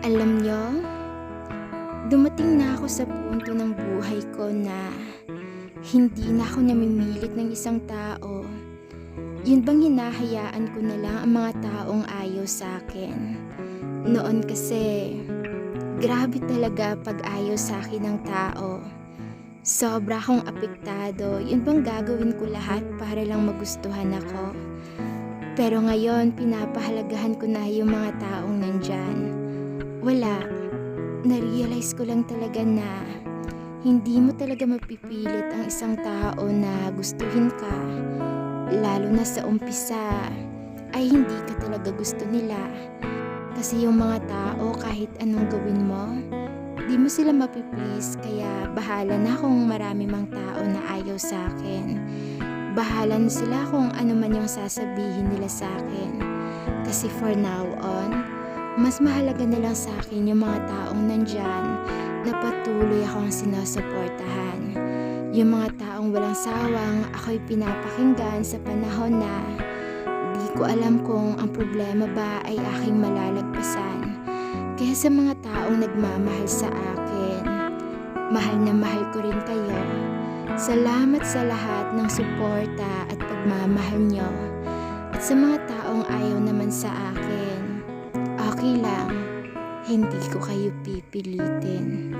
Alam niyo, dumating na ako sa punto ng buhay ko na hindi na ako namimilit ng isang tao. Yun bang hinahayaan ko na lang ang mga taong ayaw sa akin. Noon kasi, grabe talaga pag ayaw sa akin ng tao. Sobra akong apektado, yun bang gagawin ko lahat para lang magustuhan ako. Pero ngayon, pinapahalagahan ko na yung mga taong nandyan. Wala. Na-realize ko lang talaga na hindi mo talaga mapipilit ang isang tao na gustuhin ka. Lalo na sa umpisa ay hindi ka talaga gusto nila. Kasi yung mga tao kahit anong gawin mo, di mo sila mapiplease, kaya bahala na kung marami mang tao na ayaw sa akin. Bahala na sila kung ano man yung sasabihin nila sa akin. Kasi for now on, mas mahalaga na lang sa akin yung mga taong nandyan na patuloy akong sinusuportahan. Yung mga taong walang sawang ako'y pinapakinggan sa panahon na di ko alam kung ang problema ba ay aking malalagpasan. Kaya sa mga taong nagmamahal sa akin, mahal na mahal ko rin kayo. Salamat sa lahat ng suporta at pagmamahal nyo. At sa mga taong ayaw naman sa akin, okay lang, hindi ko kayo pipilitin.